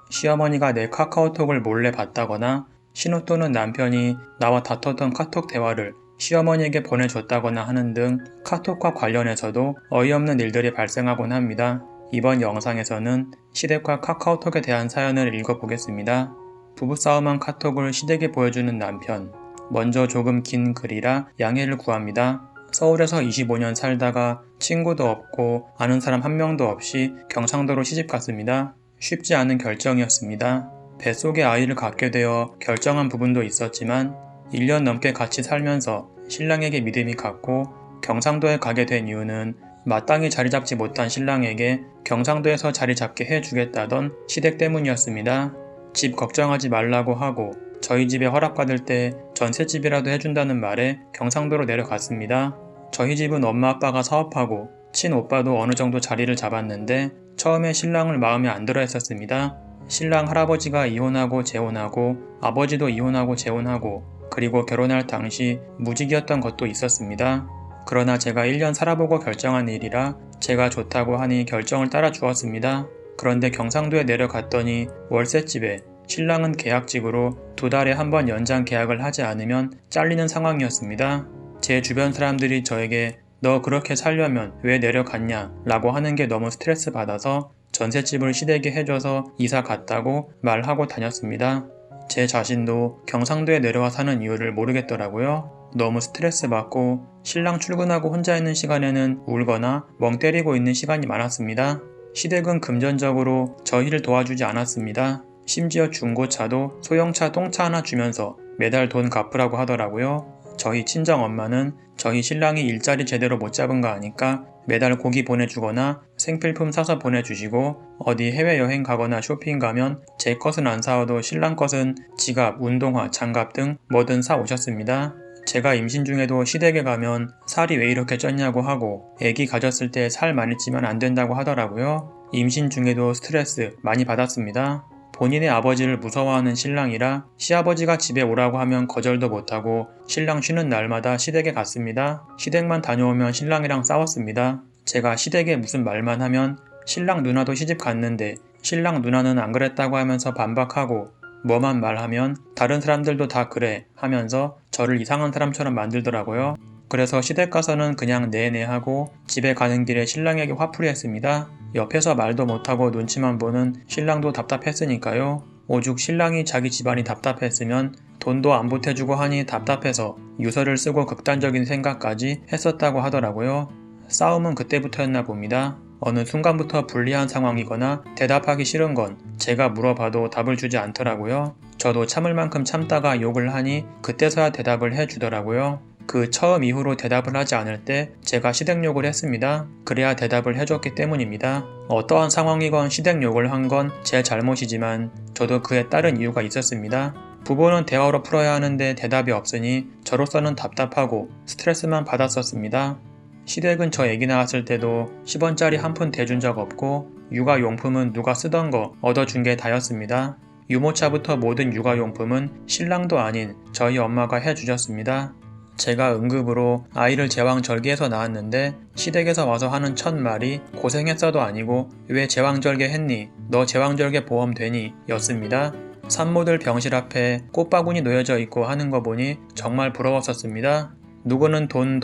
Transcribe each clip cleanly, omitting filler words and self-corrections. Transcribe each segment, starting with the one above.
시어머니가 내 카카오톡을 몰래 봤다거나 신우 또는 남편이 나와 다퉜던 카톡 대화를 시어머니에게 보내줬다거나 하는 등 카톡과 관련해서도 어이없는 일들이 발생하곤 합니다. 이번 영상에서는 시댁과 카카오톡에 대한 사연을 읽어보겠습니다. 부부싸움한 카톡을 시댁에 보여주는 남편. 먼저 조금 긴 글이라 양해를 구합니다. 서울에서 25년 살다가 친구도 없고 아는 사람 한 명도 없이 경상도로 시집 갔습니다. 쉽지 않은 결정이었습니다. 뱃속에 아이를 갖게 되어 결정한 부분도 있었지만 1년 넘게 같이 살면서 신랑에게 믿음이 갔고 경상도에 가게 된 이유는 마땅히 자리 잡지 못한 신랑에게 경상도에서 자리 잡게 해주겠다던 시댁 때문이었습니다. 집 걱정하지 말라고 하고 저희 집에 허락받을 때 전셋집이라도 해준다는 말에 경상도로 내려갔습니다. 저희 집은 엄마 아빠가 사업하고 친오빠도 어느 정도 자리를 잡았는데 처음에 신랑을 마음에 안 들어 했었습니다. 신랑 할아버지가 이혼하고 재혼하고 아버지도 이혼하고 재혼하고 그리고 결혼할 당시 무직이었던 것도 있었습니다. 그러나 제가 1년 살아보고 결정한 일이라 제가 좋다고 하니 결정을 따라 주었습니다. 그런데 경상도에 내려갔더니 월세집에 신랑은 계약직으로 2달에 한 번 연장 계약을 하지 않으면 잘리는 상황이었습니다. 제 주변 사람들이 저에게 너 그렇게 살려면 왜 내려갔냐 라고 하는 게 너무 스트레스 받아서 전셋집을 시댁에 해줘서 이사 갔다고 말하고 다녔습니다. 제 자신도 경상도에 내려와 사는 이유를 모르겠더라고요. 너무 스트레스 받고 신랑 출근하고 혼자 있는 시간에는 울거나 멍 때리고 있는 시간이 많았습니다. 시댁은 금전적으로 저희를 도와주지 않았습니다. 심지어 중고차도 소형차 똥차 하나 주면서 매달 돈 갚으라고 하더라고요. 저희 친정엄마는 저희 신랑이 일자리 제대로 못 잡은 거 아니까 매달 고기 보내주거나 생필품 사서 보내주시고 어디 해외여행 가거나 쇼핑 가면 제 것은 안 사와도 신랑 것은 지갑, 운동화, 장갑 등 뭐든 사 오셨습니다. 제가 임신 중에도 시댁에 가면 살이 왜 이렇게 쪘냐고 하고 애기 가졌을 때 살 많이 찌면 안 된다고 하더라고요. 임신 중에도 스트레스 많이 받았습니다. 본인의 아버지를 무서워하는 신랑이라 시아버지가 집에 오라고 하면 거절도 못하고 신랑 쉬는 날마다 시댁에 갔습니다. 시댁만 다녀오면 신랑이랑 싸웠습니다. 제가 시댁에 무슨 말만 하면 신랑 누나도 시집 갔는데 신랑 누나는 안 그랬다고 하면서 반박하고 뭐만 말하면 다른 사람들도 다 그래 하면서 저를 이상한 사람처럼 만들더라고요. 그래서 시댁 가서는 그냥 네네 하고 집에 가는 길에 신랑에게 화풀이했습니다. 옆에서 말도 못하고 눈치만 보는 신랑도 답답했으니까요. 오죽 신랑이 자기 집안이 답답했으면 돈도 안 보태주고 하니 답답해서 유서를 쓰고 극단적인 생각까지 했었다고 하더라고요. 싸움은 그때부터였나 봅니다. 어느 순간부터 불리한 상황이거나 대답하기 싫은 건 제가 물어봐도 답을 주지 않더라고요. 저도 참을 만큼 참다가 욕을 하니 그때서야 대답을 해주더라고요. 그 처음 이후로 대답을 하지 않을 때 제가 시댁욕을 했습니다. 그래야 대답을 해줬기 때문입니다. 어떠한 상황이건 시댁욕을 한 건 제 잘못이지만 저도 그에 따른 이유가 있었습니다. 부부는 대화로 풀어야 하는데 대답이 없으니 저로서는 답답하고 스트레스만 받았었습니다. 시댁은 저 애기 낳았을 때도 10원짜리 한 푼 대준 적 없고 육아용품은 누가 쓰던 거 얻어준 게 다였습니다. 유모차부터 모든 육아용품은 신랑도 아닌 저희 엄마가 해주셨습니다. 제가 응급으로 아이를 제왕절개해서 낳았는데 시댁에서 와서 하는 첫 말이 고생했어도 아니고 왜 제왕절개 했니? 너 제왕절개 보험 되니? 였습니다. 산모들 병실 앞에 꽃바구니 놓여져 있고 하는 거 보니 정말 부러웠었습니다. 누구는 돈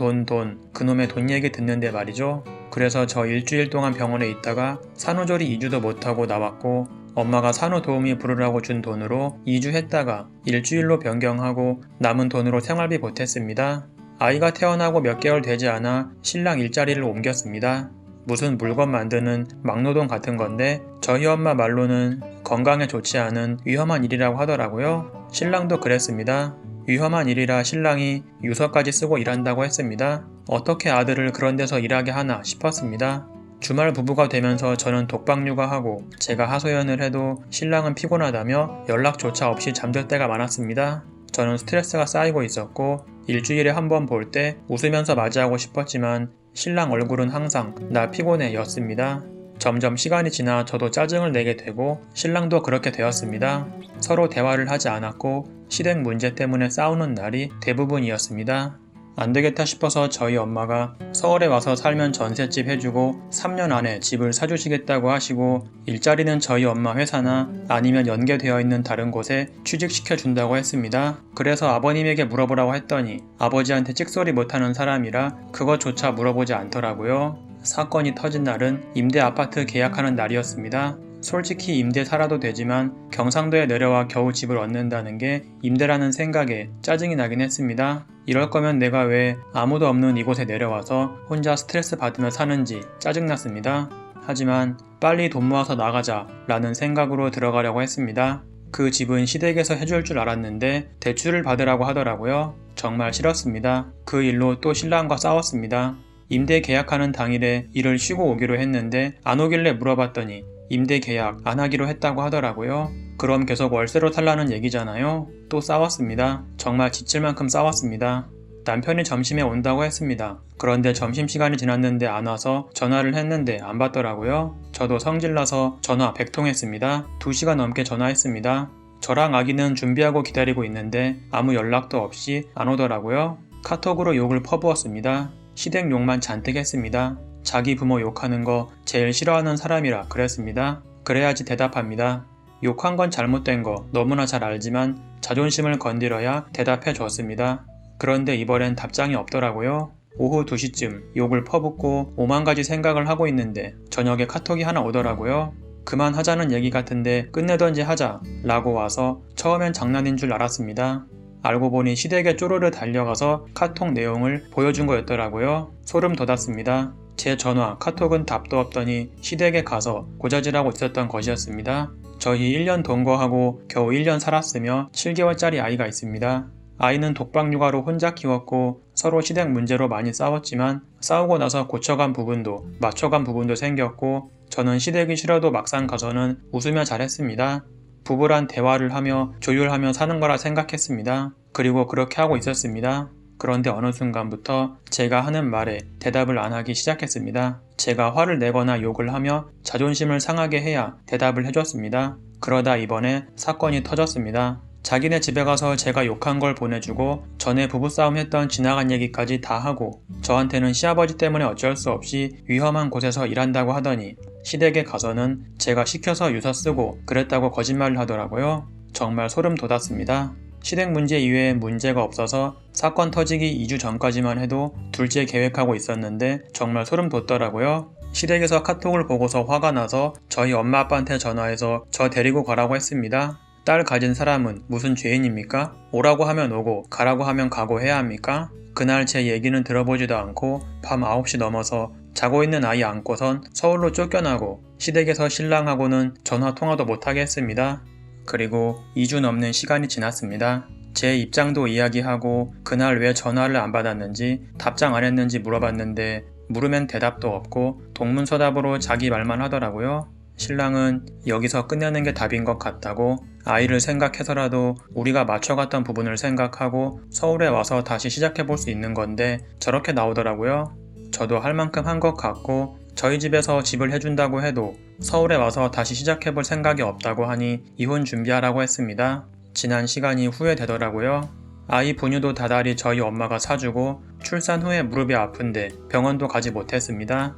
그놈의 돈 얘기 듣는데 말이죠. 그래서 저 일주일 동안 병원에 있다가 산후조리 2주도 못하고 나왔고 엄마가 산후도우미 부르라고 준 돈으로 2주 했다가 일주일로 변경하고 남은 돈으로 생활비 보탰습니다. 아이가 태어나고 몇 개월 되지 않아 신랑 일자리를 옮겼습니다. 무슨 물건 만드는 막노동 같은 건데 저희 엄마 말로는 건강에 좋지 않은 위험한 일이라고 하더라고요. 신랑도 그랬습니다. 위험한 일이라 신랑이 유서까지 쓰고 일한다고 했습니다. 어떻게 아들을 그런 데서 일하게 하나 싶었습니다. 주말 부부가 되면서 저는 독박 육아하고 제가 하소연을 해도 신랑은 피곤하다며 연락조차 없이 잠들 때가 많았습니다. 저는 스트레스가 쌓이고 있었고 일주일에 한 번 볼 때 웃으면서 맞이하고 싶었지만 신랑 얼굴은 항상 나 피곤해 였습니다. 점점 시간이 지나 저도 짜증을 내게 되고 신랑도 그렇게 되었습니다. 서로 대화를 하지 않았고 시댁 문제 때문에 싸우는 날이 대부분이었습니다. 안 되겠다 싶어서 저희 엄마가 서울에 와서 살면 전셋집 해주고 3년 안에 집을 사주시겠다고 하시고 일자리는 저희 엄마 회사나 아니면 연계되어 있는 다른 곳에 취직시켜 준다고 했습니다. 그래서 아버님에게 물어보라고 했더니 아버지한테 찍소리 못하는 사람이라 그것조차 물어보지 않더라고요. 사건이 터진 날은 임대 아파트 계약하는 날이었습니다. 솔직히 임대 살아도 되지만 경상도에 내려와 겨우 집을 얻는다는 게 임대라는 생각에 짜증이 나긴 했습니다. 이럴 거면 내가 왜 아무도 없는 이곳에 내려와서 혼자 스트레스 받으며 사는지 짜증났습니다. 하지만 빨리 돈 모아서 나가자 라는 생각으로 들어가려고 했습니다. 그 집은 시댁에서 해줄 줄 알았는데 대출을 받으라고 하더라고요. 정말 싫었습니다. 그 일로 또 신랑과 싸웠습니다. 임대 계약하는 당일에 일을 쉬고 오기로 했는데 안 오길래 물어봤더니 임대 계약 안 하기로 했다고 하더라고요. 그럼 계속 월세로 살라는 얘기잖아요. 또 싸웠습니다. 정말 지칠 만큼 싸웠습니다. 남편이 점심에 온다고 했습니다. 그런데 점심시간이 지났는데 안 와서 전화를 했는데 안 받더라고요. 저도 성질나서 전화 100통 했습니다. 2시간 넘게 전화했습니다. 저랑 아기는 준비하고 기다리고 있는데 아무 연락도 없이 안 오더라고요. 카톡으로 욕을 퍼부었습니다. 시댁 욕만 잔뜩 했습니다. 자기 부모 욕하는 거 제일 싫어하는 사람이라 그랬습니다. 그래야지 대답합니다. 욕한 건 잘못된 거 너무나 잘 알지만 자존심을 건드려야 대답해 줬습니다. 그런데 이번엔 답장이 없더라고요. 오후 2시쯤 욕을 퍼붓고 5만 가지 생각을 하고 있는데 저녁에 카톡이 하나 오더라고요. 그만하자는 얘기 같은데 끝내던지 하자 라고 와서 처음엔 장난인 줄 알았습니다. 알고 보니 시댁에 쪼르르 달려가서 카톡 내용을 보여준 거였더라고요. 소름 돋았습니다. 제 전화, 카톡은 답도 없더니 시댁에 가서 고자질하고 있었던 것이었습니다. 저희 1년 동거하고 겨우 1년 살았으며 7개월짜리 아이가 있습니다. 아이는 독박 육아로 혼자 키웠고 서로 시댁 문제로 많이 싸웠지만 싸우고 나서 고쳐간 부분도 맞춰간 부분도 생겼고 저는 시댁이 싫어도 막상 가서는 웃으며 잘했습니다. 부부란 대화를 하며 조율하며 사는 거라 생각했습니다. 그리고 그렇게 하고 있었습니다. 그런데 어느 순간부터 제가 하는 말에 대답을 안 하기 시작했습니다. 제가 화를 내거나 욕을 하며 자존심을 상하게 해야 대답을 해줬습니다. 그러다 이번에 사건이 터졌습니다. 자기네 집에 가서 제가 욕한 걸 보내주고 전에 부부싸움 했던 지나간 얘기까지 다 하고 저한테는 시아버지 때문에 어쩔 수 없이 위험한 곳에서 일한다고 하더니 시댁에 가서는 제가 시켜서 유서 쓰고 그랬다고 거짓말을 하더라고요. 정말 소름 돋았습니다. 시댁 문제 이외에 문제가 없어서 사건 터지기 2주 전까지만 해도 둘째 계획하고 있었는데 정말 소름 돋더라고요. 시댁에서 카톡을 보고서 화가 나서 저희 엄마 아빠한테 전화해서 저 데리고 가라고 했습니다. 딸 가진 사람은 무슨 죄인입니까? 오라고 하면 오고 가라고 하면 가고 해야 합니까? 그날 제 얘기는 들어보지도 않고 밤 9시 넘어서 자고 있는 아이 안고선 서울로 쫓겨나고 시댁에서 신랑하고는 전화 통화도 못하게 했습니다. 그리고 2주 넘는 시간이 지났습니다. 제 입장도 이야기하고 그날 왜 전화를 안 받았는지 답장 안 했는지 물어봤는데 물으면 대답도 없고 동문서답으로 자기 말만 하더라고요. 신랑은 여기서 끝내는 게 답인 것 같다고 아이를 생각해서라도 우리가 맞춰갔던 부분을 생각하고 서울에 와서 다시 시작해볼 수 있는 건데 저렇게 나오더라고요. 저도 할 만큼 한 것 같고 저희 집에서 집을 해준다고 해도 서울에 와서 다시 시작해볼 생각이 없다고 하니 이혼 준비하라고 했습니다. 지난 시간이 후회되더라고요. 아이 분유도 다달이 저희 엄마가 사주고 출산 후에 무릎이 아픈데 병원도 가지 못했습니다.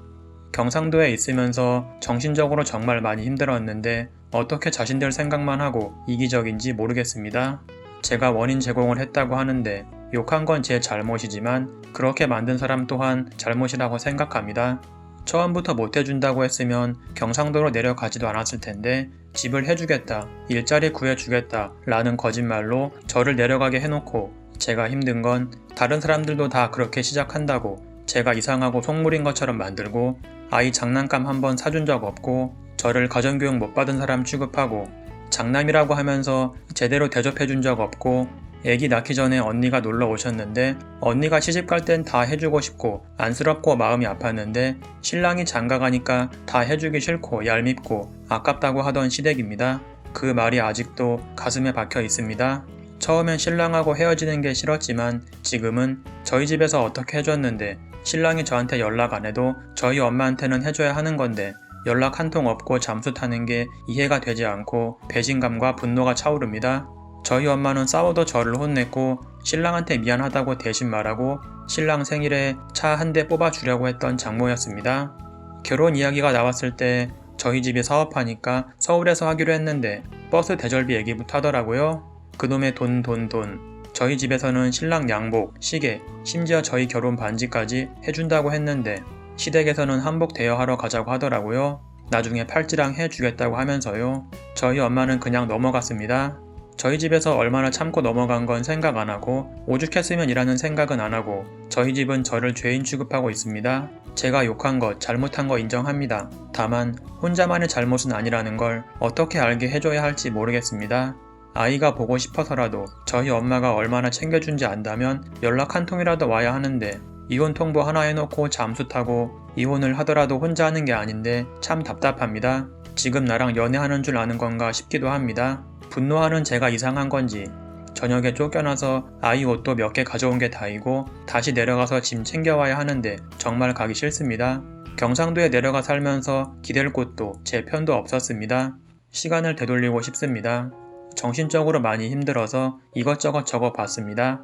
경상도에 있으면서 정신적으로 정말 많이 힘들었는데 어떻게 자신들 생각만 하고 이기적인지 모르겠습니다. 제가 원인 제공을 했다고 하는데 욕한 건 제 잘못이지만 그렇게 만든 사람 또한 잘못이라고 생각합니다. 처음부터 못해준다고 했으면 경상도로 내려가지도 않았을 텐데 집을 해주겠다, 일자리 구해주겠다 라는 거짓말로 저를 내려가게 해놓고 제가 힘든 건 다른 사람들도 다 그렇게 시작한다고 제가 이상하고 속물인 것처럼 만들고 아이 장난감 한번 사준 적 없고 저를 가정교육 못 받은 사람 취급하고 장남이라고 하면서 제대로 대접해준 적 없고 애기 낳기 전에 언니가 놀러 오셨는데 언니가 시집갈 땐 다 해주고 싶고 안쓰럽고 마음이 아팠는데 신랑이 장가가니까 다 해주기 싫고 얄밉고 아깝다고 하던 시댁입니다. 그 말이 아직도 가슴에 박혀 있습니다. 처음엔 신랑하고 헤어지는 게 싫었지만 지금은 저희 집에서 어떻게 해줬는데 신랑이 저한테 연락 안 해도 저희 엄마한테는 해줘야 하는 건데 연락 한 통 없고 잠수 타는 게 이해가 되지 않고 배신감과 분노가 차오릅니다. 저희 엄마는 싸워도 저를 혼냈고 신랑한테 미안하다고 대신 말하고 신랑 생일에 차 한 대 뽑아주려고 했던 장모였습니다. 결혼 이야기가 나왔을 때 저희 집이 사업하니까 서울에서 하기로 했는데 버스 대절비 얘기부터 하더라고요. 그놈의 돈. 저희 집에서는 신랑 양복, 시계, 심지어 저희 결혼 반지까지 해준다고 했는데 시댁에서는 한복 대여하러 가자고 하더라고요. 나중에 팔찌랑 해주겠다고 하면서요. 저희 엄마는 그냥 넘어갔습니다. 저희 집에서 얼마나 참고 넘어간 건 생각 안 하고 오죽했으면 이라는 생각은 안 하고 저희 집은 저를 죄인 취급하고 있습니다. 제가 욕한 것, 잘못한 거 인정합니다. 다만 혼자만의 잘못은 아니라는 걸 어떻게 알게 해줘야 할지 모르겠습니다. 아이가 보고 싶어서라도 저희 엄마가 얼마나 챙겨준지 안다면 연락 한 통이라도 와야 하는데 이혼 통보 하나 해놓고 잠수 타고 이혼을 하더라도 혼자 하는 게 아닌데 참 답답합니다. 지금 나랑 연애하는 줄 아는 건가 싶기도 합니다. 분노하는 제가 이상한 건지 저녁에 쫓겨나서 아이 옷도 몇 개 가져온 게 다이고 다시 내려가서 짐 챙겨와야 하는데 정말 가기 싫습니다. 경상도에 내려가 살면서 기댈 곳도 제 편도 없었습니다. 시간을 되돌리고 싶습니다. 정신적으로 많이 힘들어서 이것저것 적어봤습니다.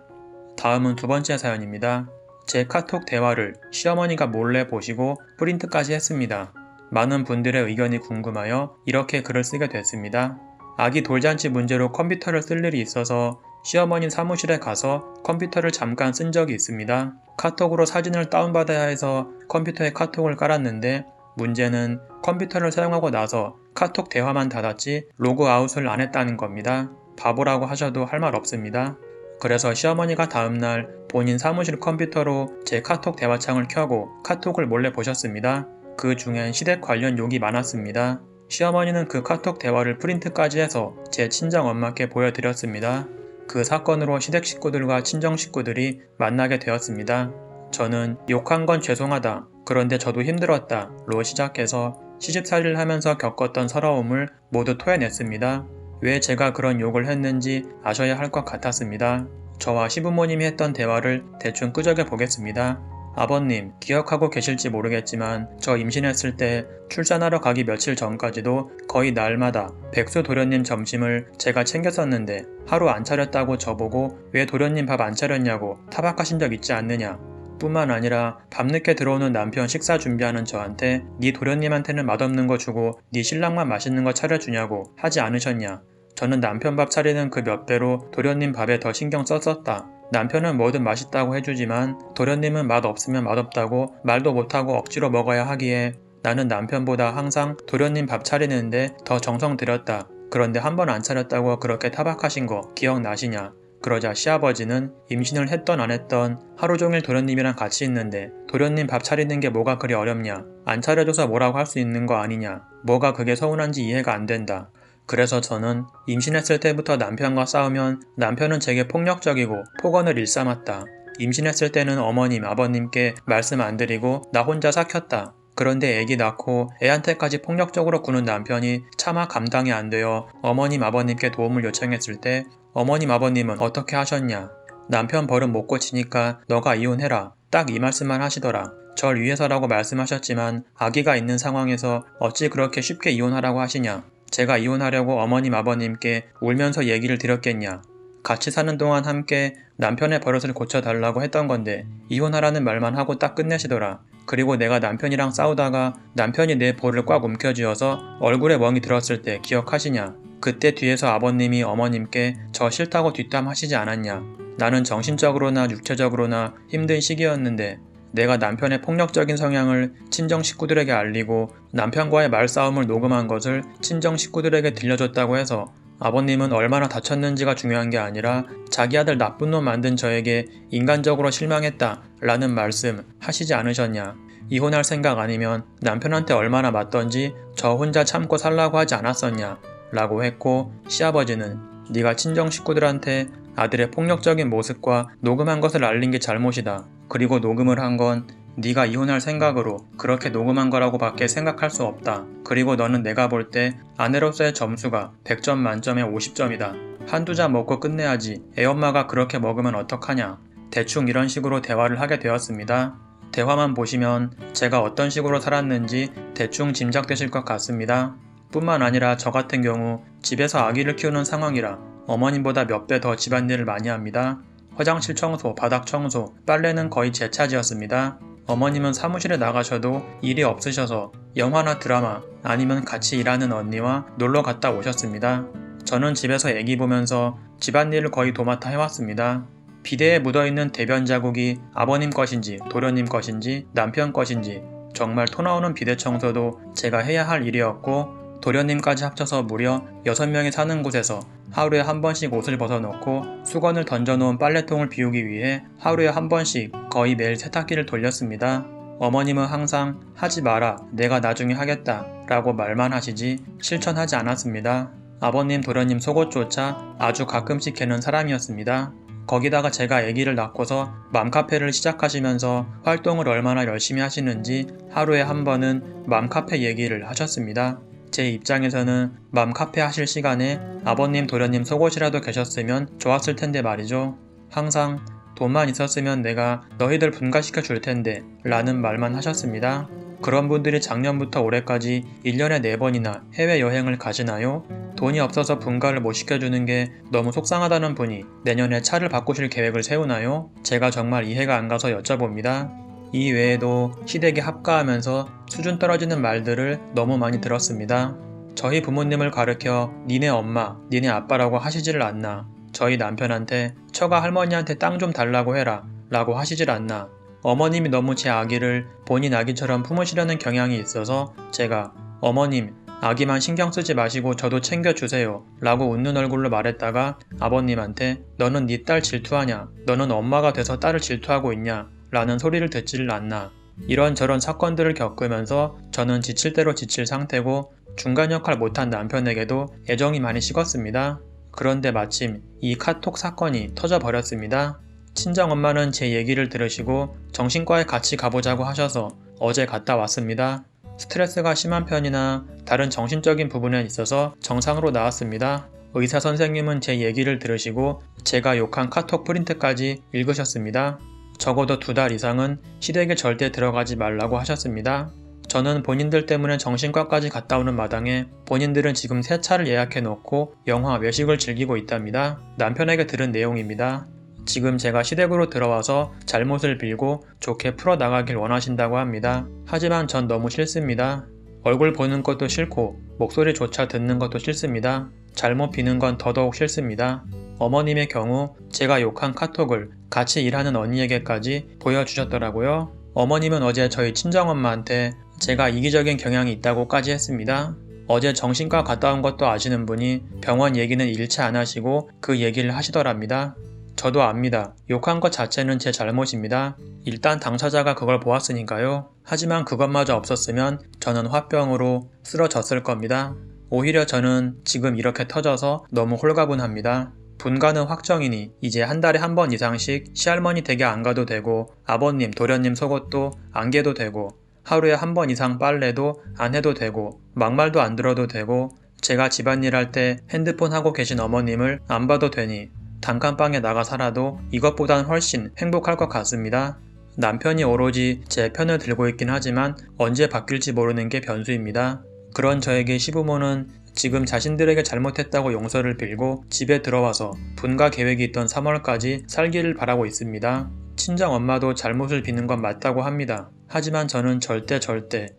다음은 두 번째 사연입니다. 제 카톡 대화를 시어머니가 몰래 보시고 프린트까지 했습니다. 많은 분들의 의견이 궁금하여 이렇게 글을 쓰게 됐습니다. 아기 돌잔치 문제로 컴퓨터를 쓸 일이 있어서 시어머니 사무실에 가서 컴퓨터를 잠깐 쓴 적이 있습니다. 카톡으로 사진을 다운받아야 해서 컴퓨터에 카톡을 깔았는데 문제는 컴퓨터를 사용하고 나서 카톡 대화만 닫았지 로그아웃을 안 했다는 겁니다. 바보라고 하셔도 할 말 없습니다. 그래서 시어머니가 다음날 본인 사무실 컴퓨터로 제 카톡 대화창을 켜고 카톡을 몰래 보셨습니다. 그 중엔 시댁 관련 욕이 많았습니다. 시어머니는 그 카톡 대화를 프린트까지 해서 제 친정엄마께 보여드렸습니다. 그 사건으로 시댁 식구들과 친정 식구들이 만나게 되었습니다. 저는 욕한 건 죄송하다. 그런데 저도 힘들었다. 로 시작해서 시집살이를 하면서 겪었던 서러움을 모두 토해냈습니다. 왜 제가 그런 욕을 했는지 아셔야 할 것 같았습니다. 저와 시부모님이 했던 대화를 대충 끄적여 보겠습니다. 아버님, 기억하고 계실지 모르겠지만 저 임신했을 때 출산하러 가기 며칠 전까지도 거의 날마다 백수 도련님 점심을 제가 챙겼었는데 하루 안 차렸다고 저보고 왜 도련님 밥 안 차렸냐고 타박하신 적 있지 않느냐. 뿐만 아니라 밤늦게 들어오는 남편 식사 준비하는 저한테 네 도련님한테는 맛없는 거 주고 네 신랑만 맛있는 거 차려주냐고 하지 않으셨냐. 저는 남편 밥 차리는 그 몇 배로 도련님 밥에 더 신경 썼었다. 남편은 뭐든 맛있다고 해주지만 도련님은 맛 없으면 맛없다고 말도 못하고 억지로 먹어야 하기에 나는 남편보다 항상 도련님 밥 차리는데 더 정성 들였다. 그런데 한 번 안 차렸다고 그렇게 타박하신 거 기억나시냐? 그러자 시아버지는 임신을 했던 안 했던 하루 종일 도련님이랑 같이 있는데 도련님 밥 차리는 게 뭐가 그리 어렵냐? 안 차려줘서 뭐라고 할 수 있는 거 아니냐? 뭐가 그게 서운한지 이해가 안 된다. 그래서 저는 임신했을 때부터 남편과 싸우면 남편은 제게 폭력적이고 폭언을 일삼았다. 임신했을 때는 어머님, 아버님께 말씀 안 드리고 나 혼자 삭혔다. 그런데 애기 낳고 애한테까지 폭력적으로 구는 남편이 차마 감당이 안 되어 어머님, 아버님께 도움을 요청했을 때 어머님, 아버님은 어떻게 하셨냐. 남편 버릇 못 고치니까 너가 이혼해라. 딱 이 말씀만 하시더라. 절 위해서라고 말씀하셨지만 아기가 있는 상황에서 어찌 그렇게 쉽게 이혼하라고 하시냐. 제가 이혼하려고 어머님, 아버님께 울면서 얘기를 드렸겠냐. 같이 사는 동안 함께 남편의 버릇을 고쳐달라고 했던 건데 이혼하라는 말만 하고 딱 끝내시더라. 그리고 내가 남편이랑 싸우다가 남편이 내 볼을 꽉 움켜쥐어서 얼굴에 멍이 들었을 때 기억하시냐. 그때 뒤에서 아버님이 어머님께 저 싫다고 뒷담하시지 않았냐. 나는 정신적으로나 육체적으로나 힘든 시기였는데 내가 남편의 폭력적인 성향을 친정 식구들에게 알리고 남편과의 말싸움을 녹음한 것을 친정 식구들에게 들려줬다고 해서 아버님은 얼마나 다쳤는지가 중요한 게 아니라 자기 아들 나쁜 놈 만든 저에게 인간적으로 실망했다 라는 말씀 하시지 않으셨냐. 이혼할 생각 아니면 남편한테 얼마나 맞던지 저 혼자 참고 살라고 하지 않았었냐 라고 했고 시아버지는 네가 친정 식구들한테 아들의 폭력적인 모습과 녹음한 것을 알린 게 잘못이다. 그리고 녹음을 한 건 네가 이혼할 생각으로 그렇게 녹음한 거라고 밖에 생각할 수 없다. 그리고 너는 내가 볼 때 아내로서의 점수가 100점 만점에 50점이다. 한두 잔 먹고 끝내야지 애엄마가 그렇게 먹으면 어떡하냐. 대충 이런 식으로 대화를 하게 되었습니다. 대화만 보시면 제가 어떤 식으로 살았는지 대충 짐작되실 것 같습니다. 뿐만 아니라 저 같은 경우 집에서 아기를 키우는 상황이라 어머님보다 몇 배 더 집안일을 많이 합니다. 화장실 청소, 바닥 청소, 빨래는 거의 제 차지였습니다. 어머님은 사무실에 나가셔도 일이 없으셔서 영화나 드라마 아니면 같이 일하는 언니와 놀러 갔다 오셨습니다. 저는 집에서 애기 보면서 집안일을 거의 도맡아 해왔습니다. 비데에 묻어있는 대변 자국이 아버님 것인지 도련님 것인지 남편 것인지 정말 토 나오는 비데 청소도 제가 해야 할 일이었고 도련님까지 합쳐서 무려 6명이 사는 곳에서 하루에 한 번씩 옷을 벗어놓고 수건을 던져놓은 빨래통을 비우기 위해 하루에 한 번씩 거의 매일 세탁기를 돌렸습니다. 어머님은 항상 하지 마라, 내가 나중에 하겠다 라고 말만 하시지 실천하지 않았습니다. 아버님 도련님 속옷조차 아주 가끔씩 개는 사람이었습니다. 거기다가 제가 아기를 낳고서 맘카페를 시작하시면서 활동을 얼마나 열심히 하시는지 하루에 한 번은 맘카페 얘기를 하셨습니다. 제 입장에서는 맘카페 하실 시간에 아버님 도련님 속옷이라도 계셨으면 좋았을 텐데 말이죠. 항상 돈만 있었으면 내가 너희들 분가시켜 줄 텐데 라는 말만 하셨습니다. 그런 분들이 작년부터 올해까지 1년에 4번이나 해외여행을 가시나요? 돈이 없어서 분가를 못 시켜주는 게 너무 속상하다는 분이 내년에 차를 바꾸실 계획을 세우나요? 제가 정말 이해가 안 가서 여쭤봅니다. 이 외에도 시댁에 합가하면서 수준 떨어지는 말들을 너무 많이 들었습니다. 저희 부모님을 가르쳐 니네 엄마, 니네 아빠라고 하시지를 않나. 저희 남편한테 처가 할머니한테 땅 좀 달라고 해라 라고 하시질 않나. 어머님이 너무 제 아기를 본인 아기처럼 품으시려는 경향이 있어서 제가 어머님, 아기만 신경 쓰지 마시고 저도 챙겨주세요 라고 웃는 얼굴로 말했다가 아버님한테 너는 네 딸 질투하냐? 너는 엄마가 돼서 딸을 질투하고 있냐? 라는 소리를 듣지를 않나. 이런저런 사건들을 겪으면서 저는 지칠 대로 지칠 상태고 중간 역할 못한 남편에게도 애정이 많이 식었습니다. 그런데 마침 이 카톡 사건이 터져버렸습니다. 친정엄마는 제 얘기를 들으시고 정신과에 같이 가보자고 하셔서 어제 갔다 왔습니다. 스트레스가 심한 편이나 다른 정신적인 부분에 있어서 정상으로 나왔습니다. 의사 선생님은 제 얘기를 들으시고 제가 욕한 카톡 프린트까지 읽으셨습니다. 적어도 2달 이상은 시댁에 절대 들어가지 말라고 하셨습니다. 저는 본인들 때문에 정신과까지 갔다 오는 마당에 본인들은 지금 새 차를 예약해 놓고 영화 외식을 즐기고 있답니다. 남편에게 들은 내용입니다. 지금 제가 시댁으로 들어와서 잘못을 빌고 좋게 풀어나가길 원하신다고 합니다. 하지만 전 너무 싫습니다. 얼굴 보는 것도 싫고 목소리조차 듣는 것도 싫습니다. 잘못 비는 건 더더욱 싫습니다. 어머님의 경우 제가 욕한 카톡을 같이 일하는 언니에게까지 보여주셨더라고요. 어머님은 어제 저희 친정엄마한테 제가 이기적인 경향이 있다고까지 했습니다. 어제 정신과 갔다 온 것도 아시는 분이 병원 얘기는 일체 안 하시고 그 얘기를 하시더랍니다. 저도 압니다. 욕한 것 자체는 제 잘못입니다. 일단 당사자가 그걸 보았으니까요. 하지만 그것마저 없었으면 저는 화병으로 쓰러졌을 겁니다. 오히려 저는 지금 이렇게 터져서 너무 홀가분합니다. 분가는 확정이니 이제 한 달에 한 번 이상씩 시할머니 댁에 안 가도 되고 아버님, 도련님 속옷도 안 개도 되고 하루에 한 번 이상 빨래도 안 해도 되고 막말도 안 들어도 되고 제가 집안일 할 때 핸드폰 하고 계신 어머님을 안 봐도 되니 단칸방에 나가 살아도 이것보단 훨씬 행복할 것 같습니다. 남편이 오로지 제 편을 들고 있긴 하지만 언제 바뀔지 모르는 게 변수입니다. 그런 저에게 시부모는 지금 자신들에게 잘못했다고 용서를 빌고 집에 들어와서 분가 계획이 있던 3월까지 살기를 바라고 있습니다. 친정엄마도 잘못을 비는 건 맞다고 합니다. 하지만 저는 절대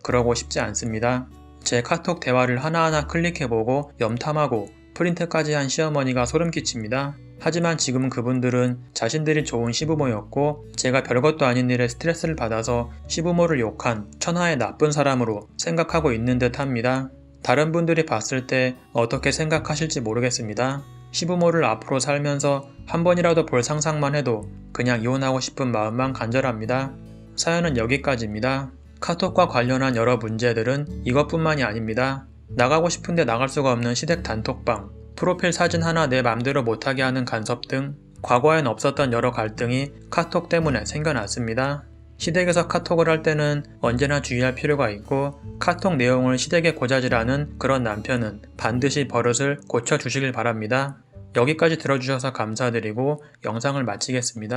그러고 싶지 않습니다. 제 카톡 대화를 하나하나 클릭해보고 염탐하고 프린트까지 한 시어머니가 소름 끼칩니다. 하지만 지금 그분들은 자신들이 좋은 시부모였고 제가 별것도 아닌 일에 스트레스를 받아서 시부모를 욕한 천하의 나쁜 사람으로 생각하고 있는 듯 합니다. 다른 분들이 봤을 때 어떻게 생각하실지 모르겠습니다. 시부모를 앞으로 살면서 한 번이라도 볼 상상만 해도 그냥 이혼하고 싶은 마음만 간절합니다. 사연은 여기까지입니다. 카톡과 관련한 여러 문제들은 이것뿐만이 아닙니다. 나가고 싶은데 나갈 수가 없는 시댁 단톡방, 프로필 사진 하나 내 맘대로 못하게 하는 간섭 등 과거엔 없었던 여러 갈등이 카톡 때문에 생겨났습니다. 시댁에서 카톡을 할 때는 언제나 주의할 필요가 있고 카톡 내용을 시댁에 고자질하는 그런 남편은 반드시 버릇을 고쳐주시길 바랍니다. 여기까지 들어주셔서 감사드리고 영상을 마치겠습니다.